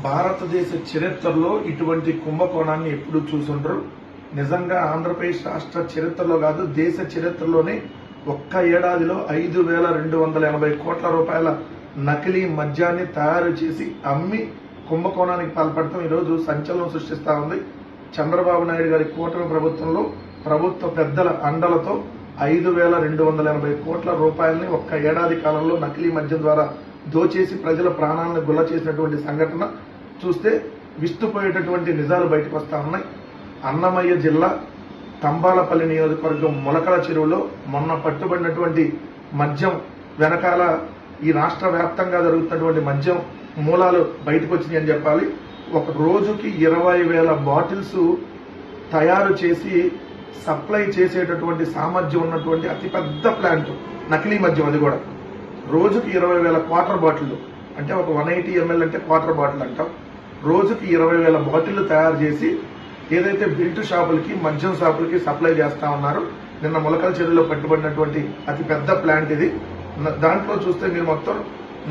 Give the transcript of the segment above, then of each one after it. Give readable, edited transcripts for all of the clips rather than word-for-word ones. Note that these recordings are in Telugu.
భారతదేశ చరిత్రలో ఇటువంటి కుంభకోణాన్ని ఎప్పుడు చూసుంటారు. నిజంగా ఆంధ్రప్రదేశ్ రాష్ట్ర చరిత్రలో కాదు, దేశ చరిత్రలోనే ఒక్క ఏడాదిలో 5,280 కోట్ల రూపాయల నకిలీ మద్యాన్ని తయారు చేసి అమ్మి కుంభకోణానికి పాల్పడటం ఈరోజు సంచలనం సృష్టిస్తా ఉంది. చంద్రబాబు నాయుడు గారి కూటమి ప్రభుత్వంలో ప్రభుత్వ పెద్దల అండలతో 5,280 కోట్ల రూపాయలని ఒక్క ఏడాది కాలంలో నకిలీ మద్యం ద్వారా దోచేసి ప్రజల ప్రాణాలను గుల్ల చేసినటువంటి సంఘటన చూస్తే విస్తుపోయేటటువంటి నిజాలు బయటకు వస్తా ఉన్నాయి. అన్నమయ్య జిల్లా తంబాలపల్లి నియోజకవర్గం మొలకల చెరువులో మొన్న పట్టుబడినటువంటి మద్యం వెనకాల ఈ రాష్ట్ర వ్యాప్తంగా జరుగుతున్నటువంటి మద్యం మూలాలు బయటకు వచ్చినాయి అని చెప్పాలి. ఒక రోజుకి 20,000 బాటిల్స్ తయారు చేసి సప్లై చేసేటటువంటి సామర్థ్యం ఉన్నటువంటి అతిపెద్ద ప్లాంట్ నకిలీ మద్యం. అది కూడా రోజుకి 20,000 క్వార్టర్ బాటిల్, అంటే ఒక 180 ml అంటే క్వార్టర్ బాటిల్ అంటాం. రోజుకి 20,000 బాటిల్ తయారు చేసి ఏదైతే బిల్ట్ షాపులకి మద్యం షాపులకి సప్లై చేస్తా ఉన్నారు. నిన్న మొలకల చెరువులో పట్టుబడినటువంటి అతి పెద్ద ప్లాంట్ ఇది. దాంట్లో చూస్తే మీరు మొత్తం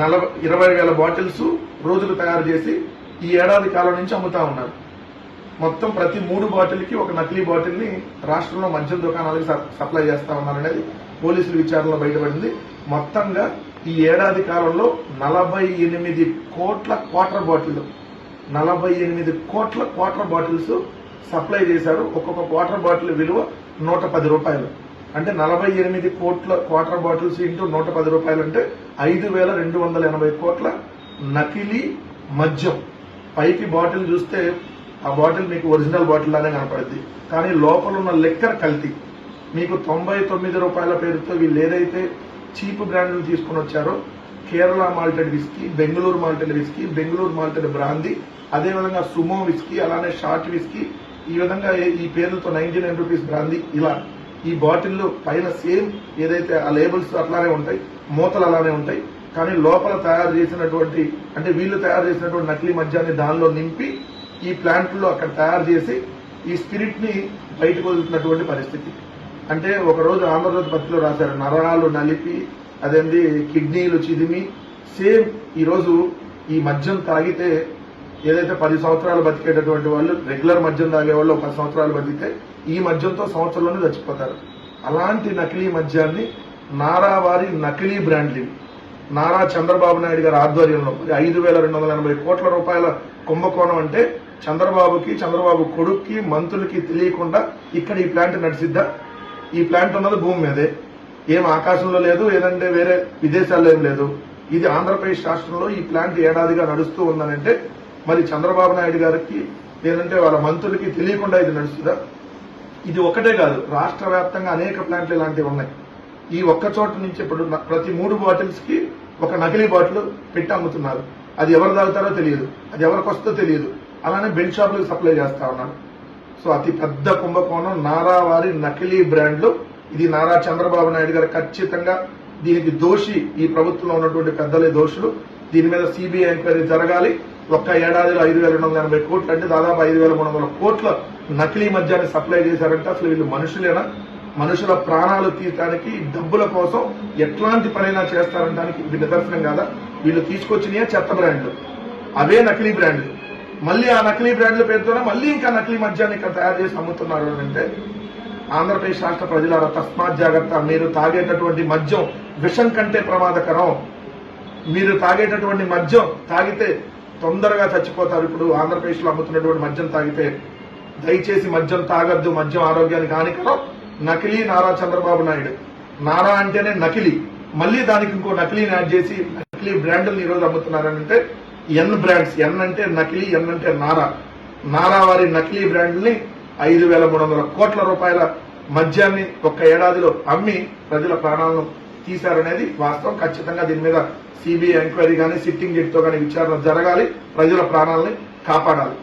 20,000 బాటిల్స్ రోజులు తయారు చేసి ఈ ఏడాది కాలం నుంచి అమ్ముతా ఉన్నారు. మొత్తం ప్రతి 3 బాటిల్కి ఒక నకిలీ బాటిల్ ని రాష్ట్రంలో మద్యం దుకాణాలకు సప్లై చేస్తా ఉన్నారనేది పోలీసుల విచారణలో బయటపడింది. మొత్తంగా ఈ ఏడాది కాలంలో 48 కోట్ల క్వార్టర్ బాటిల్ 48 కోట్ల క్వార్టర్ బాటిల్స్ సప్లై చేశారు. ఒక్కొక్క క్వార్టర్ బాటిల్ విలువ 110 రూపాయలు. అంటే 48 కోట్ల క్వార్టర్ బాటిల్స్ ఇంటూ 110 రూపాయలు అంటే 5,280 కోట్ల నకిలీ మద్యం. పైకి బాటిల్ చూస్తే ఆ బాటిల్ మీకు ఒరిజినల్ బాటిల్ లానే కనపడుద్ది, కానీ లోపల ఉన్న లిక్కర్ కల్తీ. మీకు 99 రూపాయల పేరుతో వీళ్ళు ఏదైతే చీప్ బ్రాండ్లు తీసుకుని వచ్చారో, Kerala malted whisky, Bengaluru malted whisky, Bengaluru malted brandy, అదేవిధంగా సుమో విస్కీ, అలానే షార్ట్ విస్కీ, ఈ విధంగా ఈ పేర్లతో 99 రూపీస్ బ్రాందీ, ఇలా ఈ బాటిల్లో పైన సేమ్ ఏదైతే ఆ లేబుల్స్ అట్లానే ఉంటాయి, మూతలు అలానే ఉంటాయి, కానీ లోపల తయారు చేసినటువంటి అంటే వీళ్ళు తయారు చేసినటువంటి నకిలీ మద్యాన్ని దానిలో నింపి ఈ ప్లాంట్లో అక్కడ తయారు చేసి ఈ స్పిరిట్ ని బయటకు వదులుతున్నటువంటి పరిస్థితి. అంటే ఒకరోజు ఆంధ్రజ్యోతి పత్రికలో రాశారు, నరాలు నలిపి అదేంటి కిడ్నీలు చిదిమి. సేమ్ ఈరోజు ఈ మద్యం తాగితే ఏదైతే 10 సంవత్సరాలు బతికేటటువంటి వాళ్ళు, రెగ్యులర్ మద్యం తాగే వాళ్ళు 10 సంవత్సరాలు బతికితే ఈ మద్యంతో సంవత్సరంలోనే చచ్చిపోతారు. అలాంటి నకిలీ మద్యాన్ని నారా వారి నకిలీ బ్రాండ్లు నారా చంద్రబాబు నాయుడు గారి ఆధ్వర్యంలో 5,280 కోట్ల రూపాయల కుంభకోణం. అంటే చంద్రబాబు కొడుక్కి మంత్రులకి తెలియకుండా ఇక్కడ ఈ ప్లాంట్ నడిచిద్దా? ఈ ప్లాంట్ ఉన్నది భూమి మీదే, ఏం ఆకాశంలో లేదు, ఏదంటే వేరే విదేశాల్లో ఏం లేదు. ఇది ఆంధ్రప్రదేశ్ రాష్ట్రంలో ఈ ప్లాంట్ ఏడాదిగా నడుస్తూ ఉందనంటే మరి చంద్రబాబు నాయుడు గారికి లేదంటే వాళ్ళ మంత్రులకి తెలియకుండా ఇది నడుస్తుందా? ఇది ఒకటే కాదు, రాష్ట్ర వ్యాప్తంగా అనేక ప్లాంట్లు ఇలాంటివి ఉన్నాయి. ఈ ఒక్క చోట నుంచి ఇప్పుడు ప్రతి 3 బాటిల్స్ కి ఒక నకిలీ బాటిల్ పెట్టి అమ్ముతున్నారు. అది ఎవరు తాగుతారో తెలియదు, అది ఎవరికి వస్తుందో తెలియదు. అలానే బెల్ట్ షాపులకు సప్లై చేస్తా ఉన్నారు. సో అతి పెద్ద కుంభకోణం నారా వారి నకిలీ బ్రాండ్లు. ఇది నారా చంద్రబాబు నాయుడు గారు ఖచ్చితంగా దీనికి దోషి. ఈ ప్రభుత్వంలో ఉన్నటువంటి పెద్దలే దోషులు. దీని మీద సిబిఐ ఎంక్వైరీ జరగాలి. ఒక్క ఏడాదిలో 5,280 కోట్లు అంటే దాదాపు 5,300 కోట్ల నకిలీ మద్యాన్ని సప్లై చేశారంటే అసలు వీళ్ళు మనుషులేనా? మనుషుల ప్రాణాలు తీయడానికి డబ్బుల కోసం ఎట్లాంటి పనైనా చేస్తారనడానికి ఇది నిదర్శనం కాదా? వీళ్ళు తీసుకొచ్చినాయే చెత్త బ్రాండ్లు, అవే నకిలీ బ్రాండ్లు. మళ్ళీ ఆ నకిలీ బ్రాండ్ల పేరుతోనే మళ్ళీ ఇంకా నకిలీ మద్యాన్ని ఇక్కడ తయారు చేసి అమ్ముతున్నారు అంటే ఆంధ్రప్రదేశ్ రాష్ట్ర ప్రజలారా తస్మాత్ జాగ్రత్త. మీరు తాగేటటువంటి మద్యం విషం కంటే ప్రమాదకరం. మీరు తాగేటటువంటి మద్యం తాగితే తొందరగా చచ్చిపోతారు. ఇప్పుడు ఆంధ్రప్రదేశ్ లో అమ్ముతున్నటువంటి మద్యం తాగితే దయచేసి మద్యం తాగద్దు, మద్యం ఆరోగ్యానికి హానికరం. నకిలీ నారా చంద్రబాబు నాయుడు. నారా అంటేనే నకిలీ, మళ్ళీ దానికి ఇంకో నకిలీని యాడ్ చేసి నకిలీ బ్రాండ్లను ఈ రోజు అమ్ముతున్నారనంటే ఎన్ బ్రాండ్స్, ఎన్ అంటే నకిలీ, ఎన్ అంటే నారా వారి నకిలీ బ్రాండ్లని 5,300 కోట్ల రూపాయల మద్యాన్ని ఒక్క ఏడాదిలో అమ్మి ప్రజల ప్రాణాలను తీశారనేది వాస్తవం. ఖచ్చితంగా దీని మీద సిబిఐ ఎంక్వైరీ కానీ సిట్టింగ్ జడ్జితో కానీ విచారణ జరగాలి. ప్రజల ప్రాణాలని కాపాడాలి.